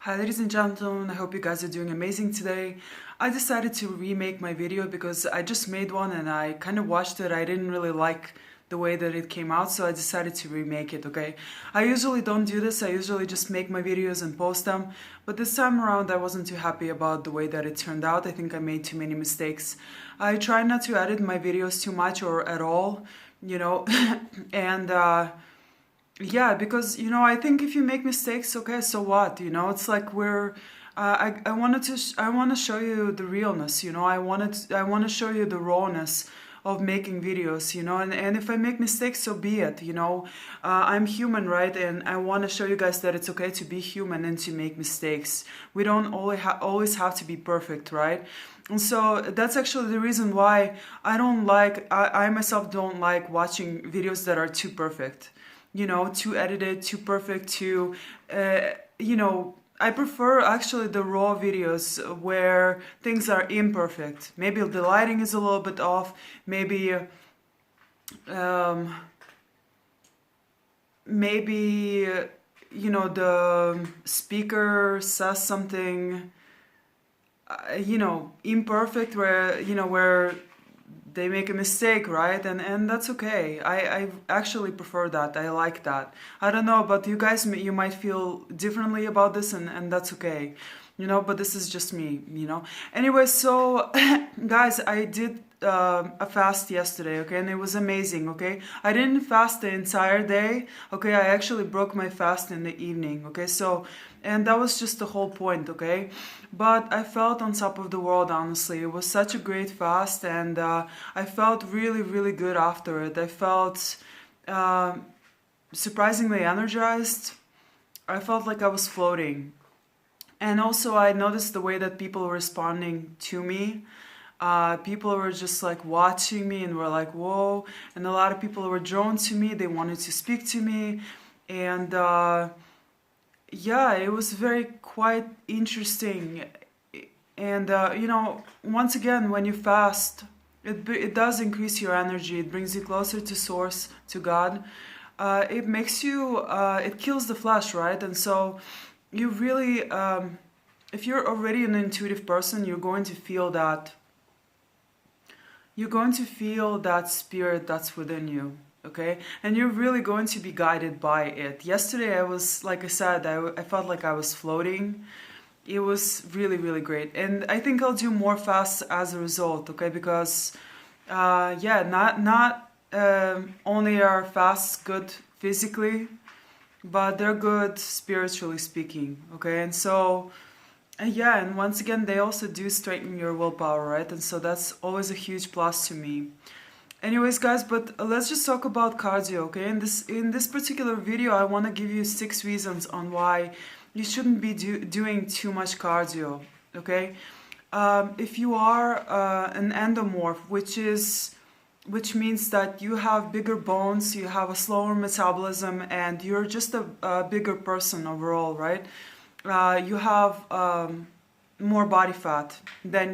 Hi ladies and gentlemen, I hope you guys are doing amazing today. I decided to remake my video because I just made one and I kind of watched it. I didn't really like the way that it came out, so I decided to remake it, okay? I usually don't do this, I usually just make my videos and post them, but this time around I wasn't too happy about the way that it turned out. I think I made too many mistakes. I try not to edit my videos too much or at all, you know, and yeah, because I think if you make mistakes, okay, so what? It's like we're. I want to show you the realness. I want to show you the rawness of making videos. And if I make mistakes, so be it. I'm human, right? And I want to show you guys that it's okay to be human and to make mistakes. We don't always have to be perfect, right? And so that's actually the reason why I myself don't like watching videos that are too perfect, too edited, too perfect, I prefer actually the raw videos where things are imperfect. Maybe the lighting is a little bit off, maybe, um, maybe, the speaker says something, imperfect where they make a mistake, right? And that's okay. I actually prefer that. I like that. I don't know, but you guys, you might feel differently about this, and that's okay. But this is just me. Anyway, so guys, I did a fast yesterday, okay, and it was amazing, okay. I didn't fast the entire day, okay. I actually broke my fast in the evening, okay. So, and that was just the whole point, okay. But I felt on top of the world, honestly. It was such a great fast, and I felt really, really good after it. I felt uh, surprisingly energized. I felt like I was floating. And also, I noticed the way that people were responding to me. People were just like watching me and were like, whoa. And a lot of people were drawn to me. They wanted to speak to me. And yeah, it was very quite interesting. And once again, when you fast, it does increase your energy. It brings you closer to Source, to God. It makes you, it kills the flesh, right? And so you really, if you're already an intuitive person, you're going to feel that spirit that's within you, okay? And you're really going to be guided by it. Yesterday, I was, like I said, I felt like I was floating. It was really, really great. And I think I'll do more fasts as a result, okay? Because, yeah, not only are fasts good physically, but they're good spiritually speaking, okay? And so, yeah, and once again, they also do strengthen your willpower, right? And so that's always a huge plus to me. Anyways, guys, but let's just talk about cardio, okay? In this particular video, I want to give you 6 reasons on why you shouldn't be doing too much cardio, okay? If you are an endomorph, which means that you have bigger bones, you have a slower metabolism, and you're just a bigger person overall, right? You have more body fat than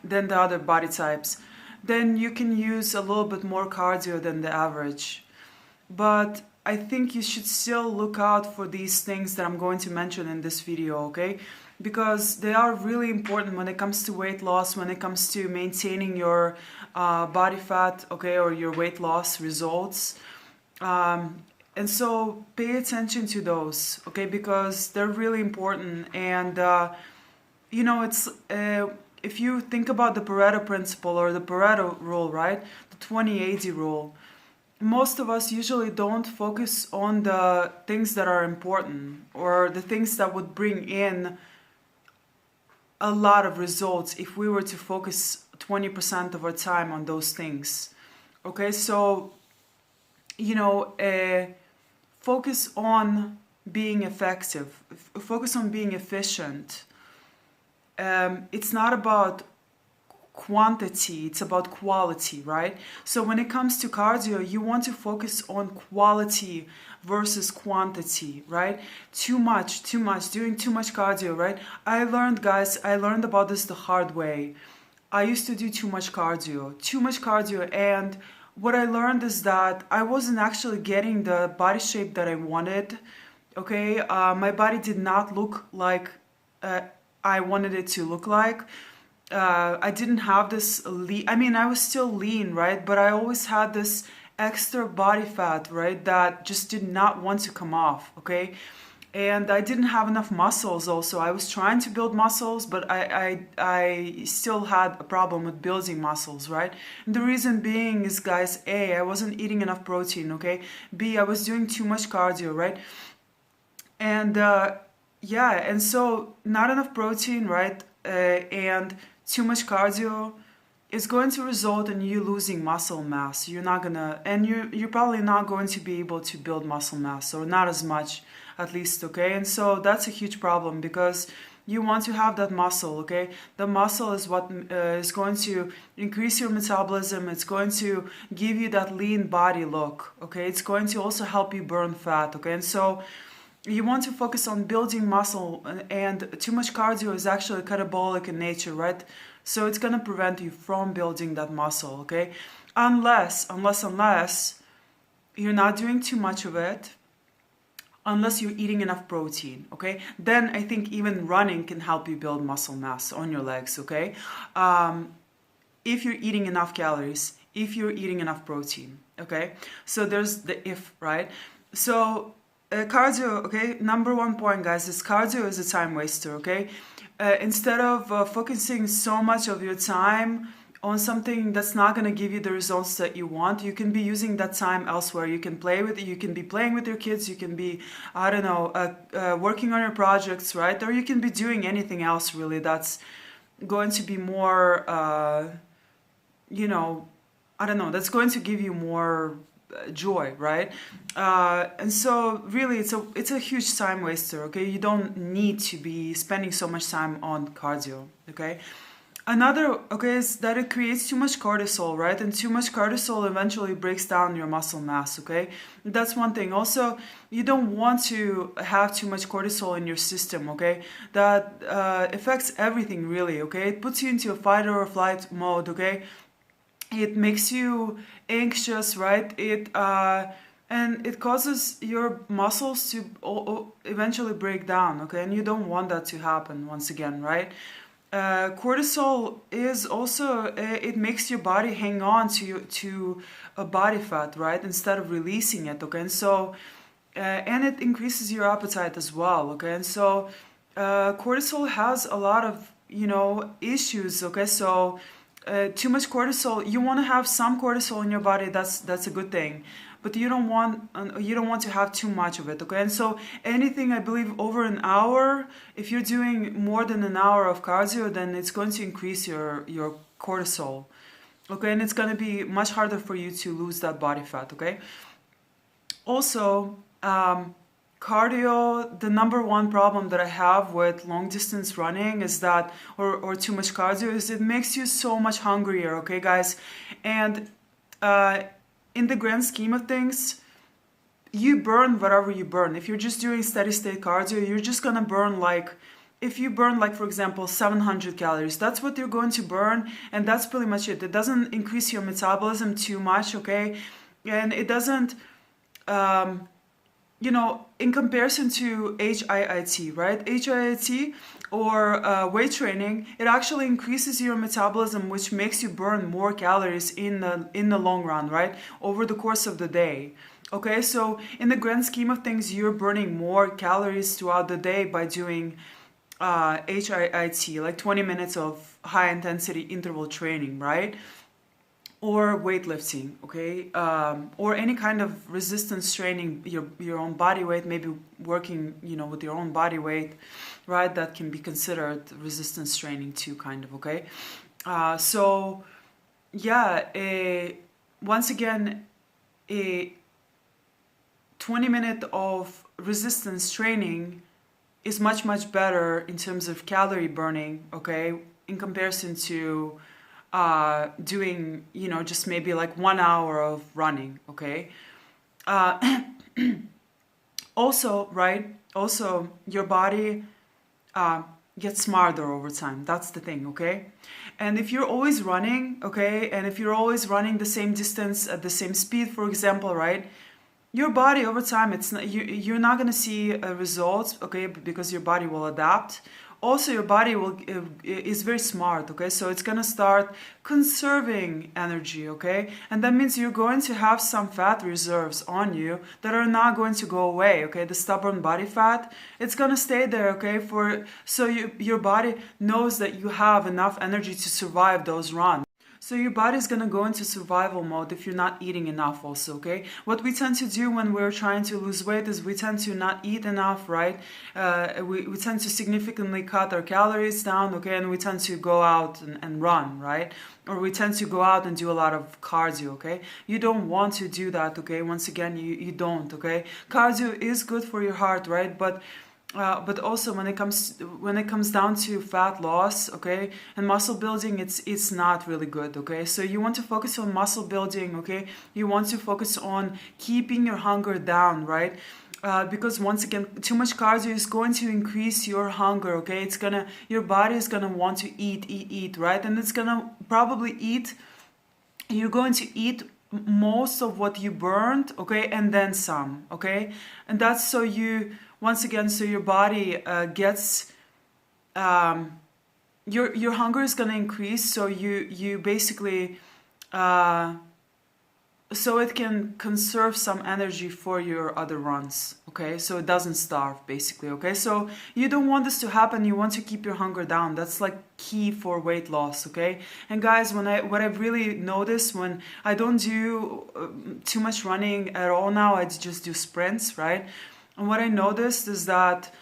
than the other body types. Then you can use a little bit more cardio than the average. But I think you should still look out for these things that I'm going to mention in this video, okay? Because they are really important when it comes to weight loss, when it comes to maintaining your body fat, okay, or your weight loss results. And so pay attention to those, okay, because they're really important. And, it's if you think about the Pareto principle or the Pareto rule, right, the 20-80 rule, most of us usually don't focus on the things that are important or the things that would bring in a lot of results if we were to focus 20% of our time on those things. Okay, so, focus on being effective, focus on being efficient. It's not about quantity, it's about quality, right? So when it comes to cardio, you want to focus on quality versus quantity, right? Too much, doing too much cardio, right? I learned about this the hard way. I used to do too much cardio, and what I learned is that I wasn't actually getting the body shape that I wanted, okay? My body did not look like uh, I wanted it to look like. I didn't have this lean, I mean, I was still lean, right? But I always had this extra body fat, right? That just did not want to come off, okay? And I didn't have enough muscles also. I was trying to build muscles, but I still had a problem with building muscles, right? And the reason being is, guys, A, I wasn't eating enough protein, okay? B, I was doing too much cardio, right? And yeah, and so not enough protein, right? And too much cardio is going to result in you losing muscle mass. You're not gonna, and you're probably not going to be able to build muscle mass, or not as much, at least, okay? And so that's a huge problem, because you want to have that muscle, okay? The muscle is what is going to increase your metabolism. It's going to give you that lean body look, okay? It's going to also help you burn fat, okay? And so you want to focus on building muscle, and too much cardio is actually catabolic in nature, right? So it's going to prevent you from building that muscle, okay? Unless you're not doing too much of it, unless you're eating enough protein, okay? Then I think even running can help you build muscle mass on your legs, okay? If you're eating enough calories, if you're eating enough protein, okay? So there's the if, right? So cardio, okay? Number one point, guys, is cardio is a time waster, okay? Instead of focusing so much of your time on something that's not going to give you the results that you want, you can be using that time elsewhere. You can play with it. You can be playing with your kids. You can be, I don't know, working on your projects, right? Or you can be doing anything else, really, that's going to be more, you know, I don't know, that's going to give you more joy, right? And so really it's a huge time waster, okay? You don't need to be spending so much time on cardio, okay? Another, okay, is that it creates too much cortisol, right? And too much cortisol eventually breaks down your muscle mass, okay? That's one thing. Also, you don't want to have too much cortisol in your system, okay? That affects everything, really, okay? It puts you into a fight or flight mode, okay? It makes you anxious, right? And it causes your muscles to eventually break down, okay? And you don't want that to happen once again, right? Cortisol is also it makes your body hang on to a body fat, right? Instead of releasing it, okay? And so and it increases your appetite as well, okay? And so cortisol has a lot of, you know, issues, okay? So too much cortisol, you want to have some cortisol in your body, that's a good thing, but you don't want to have too much of it, okay? And so anything, I believe, over an hour, if you're doing more than an hour of cardio, then it's going to increase your cortisol, okay? And it's going to be much harder for you to lose that body fat, okay? Also, cardio, the number one problem that I have with long distance running is that, or too much cardio, is it makes you so much hungrier, okay, guys? And in the grand scheme of things, you burn whatever you burn. If you're just doing steady state cardio, you're just gonna burn like, if you burn like, for example, 700 calories, that's what you're going to burn, and that's pretty much it. It doesn't increase your metabolism too much, okay? And it doesn't, you know, in comparison to HIIT, right? HIIT or weight training, it actually increases your metabolism, which makes you burn more calories in the long run, right? Over the course of the day. Okay, so in the grand scheme of things, you're burning more calories throughout the day by doing HIIT, like 20 minutes of high intensity interval training, right? Or weightlifting, okay, or any kind of resistance training, your own body weight, maybe working, you know, with your own body weight, right? That can be considered resistance training too, kind of, okay. So yeah, once again, a 20-minute of resistance training is much better in terms of calorie burning, okay, in comparison to doing, you know, just maybe like 1 hour of running, okay? Also, right, also your body gets smarter over time. That's the thing, okay? And if you're always running, okay, and if you're always running the same distance at the same speed, for example, right, your body over time, it's not, you're not going to see results, okay, because your body will adapt. Also, your body will is very smart, okay, so it's going to start conserving energy, okay, and that means you're going to have some fat reserves on you that are not going to go away, okay. The stubborn body fat, it's going to stay there, okay, for so your body knows that you have enough energy to survive those runs. So your body's gonna go into survival mode if you're not eating enough also, okay? What we tend to do when we're trying to lose weight is we tend to not eat enough, right? We tend to significantly cut our calories down, okay? And we tend to go out and run, right? Or we tend to go out and do a lot of cardio, okay? You don't want to do that, okay? Once again, you don't, okay? Cardio is good for your heart, right? But also when it comes down to fat loss, okay, and muscle building, it's not really good, okay. So you want to focus on muscle building, okay. You want to focus on keeping your hunger down, right? Because once again, too much cardio is going to increase your hunger, okay. Your body is gonna want to eat, right? And it's gonna probably eat. You're going to eat most of what you burned, okay, and then some, okay. And that's so you. Once again, so your body gets your hunger is going to increase, so you basically so it can conserve some energy for your other runs, okay, so it doesn't starve basically, okay. So you don't want this to happen. You want to keep your hunger down. That's like key for weight loss, okay. And guys, what I've really noticed when I don't do too much running at all now, I just do sprints, right? And what I noticed is that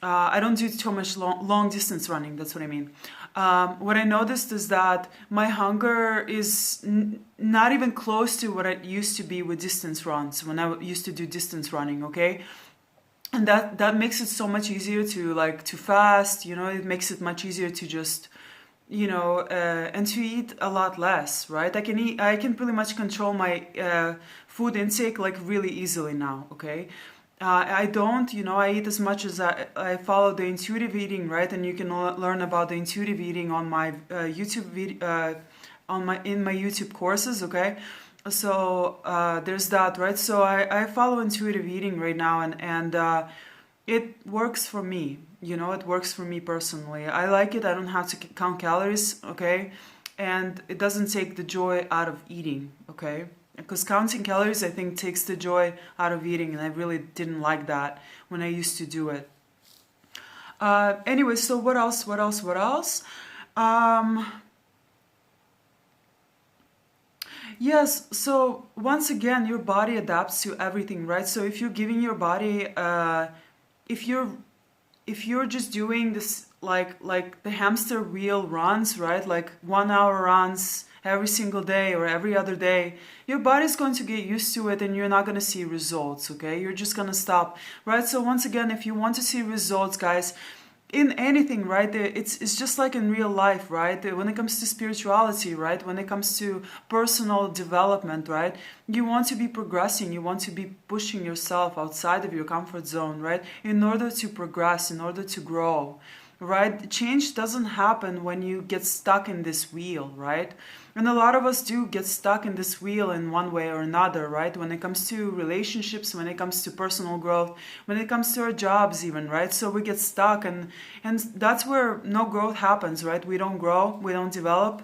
I don't do too much long distance running. That's what I mean. What I noticed is that my hunger is not even close to what it used to be with distance runs when I used to do distance running, okay? And that makes it so much easier to fast, you know, it makes it much easier to just, you know, and to eat a lot less, right? I can pretty much control my food intake like really easily now, okay? I don't, you know, I eat as much as I follow the intuitive eating, right? And you can learn about the intuitive eating on my in my YouTube courses, okay? So there's that, right? So I follow intuitive eating right now, and it works for me. You know, it works for me personally. I like it. I don't have to count calories, okay? And it doesn't take the joy out of eating, okay? Because counting calories, I think, takes the joy out of eating, and I really didn't like that when I used to do it. Anyway, so what else? Yes, so once again, your body adapts to everything, right? So if you're giving your body, if you're just doing this like the hamster wheel runs, right? Like 1 hour runs every single day or every other day, your body's going to get used to it and you're not going to see results, okay? You're just going to stop, right? So once again, if you want to see results, guys, in anything, right, it's just like in real life, right? When it comes to spirituality, right, when it comes to personal development, right, you want to be progressing, you want to be pushing yourself outside of your comfort zone, right, in order to progress, in order to grow, right? Change doesn't happen when you get stuck in this wheel, right? And a lot of us do get stuck in this wheel in one way or another, right? When it comes to relationships, when it comes to personal growth, when it comes to our jobs even, right? So we get stuck, and that's where no growth happens, right? We don't grow, we don't develop.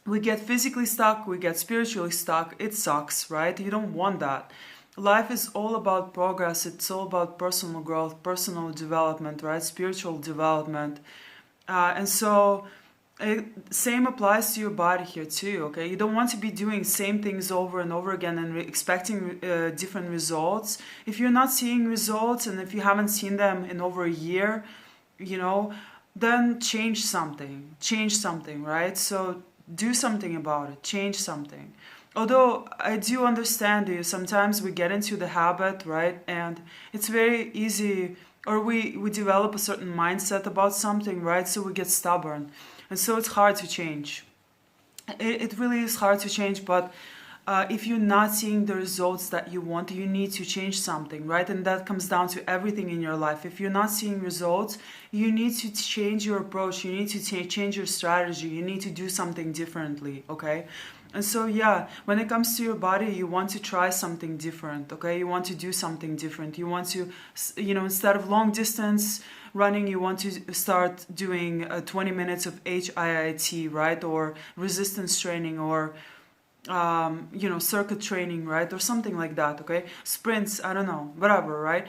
We get physically stuck, we get spiritually stuck. It sucks, right? You don't want that. Life is all about progress. It's all about personal growth, personal development, right? Spiritual development. And so same applies to your body here too, okay? You don't want to be doing same things over and over again and expecting different results. If you're not seeing results and if you haven't seen them in over a year, you know, then change something, right? So do something about it, change something. Although I do understand you, sometimes we get into the habit, right? And it's very easy, or we develop a certain mindset about something, right? So we get stubborn. And so it's hard to change. It really is hard to change, but if you're not seeing the results that you want, you need to change something, right? And that comes down to everything in your life. If you're not seeing results, you need to change your approach. You need to change your strategy. You need to do something differently, okay? And so, yeah, when it comes to your body, you want to try something different, okay? You want to do something different. You want to, instead of long distance running, you want to start doing 20 minutes of HIIT, right? Or resistance training, or circuit training, right? Or something like that, okay? Sprints, I don't know, whatever, right?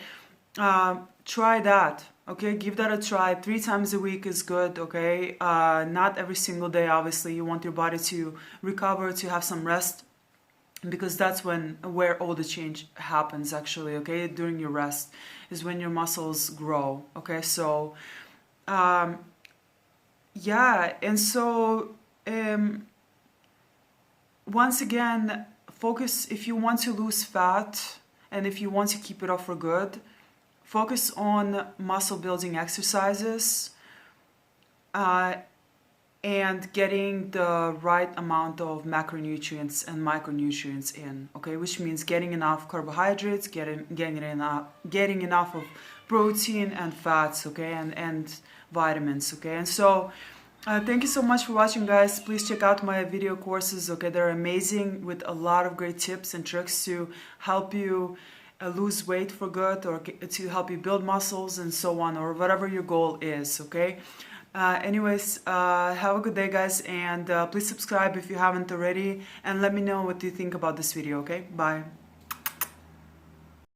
Try that, okay? Give that a try. 3 times a week is good, okay? Not every single day, obviously. You want your body to recover, to have some rest, because that's where all the change happens, actually, okay? During your rest is when your muscles grow, okay? So, yeah, and so, once again, focus, if you want to lose fat and if you want to keep it off for good, focus on muscle building exercises and getting the right amount of macronutrients and micronutrients in, okay? Which means getting enough carbohydrates, getting enough of protein and fats, okay? And vitamins, okay? And so, thank you so much for watching, guys. Please check out my video courses, okay? They're amazing, with a lot of great tips and tricks to help you lose weight for good, or to help you build muscles and so on, or whatever your goal is, okay? Anyways, have a good day, guys, and please subscribe if you haven't already, and let me know what you think about this video, okay? Bye.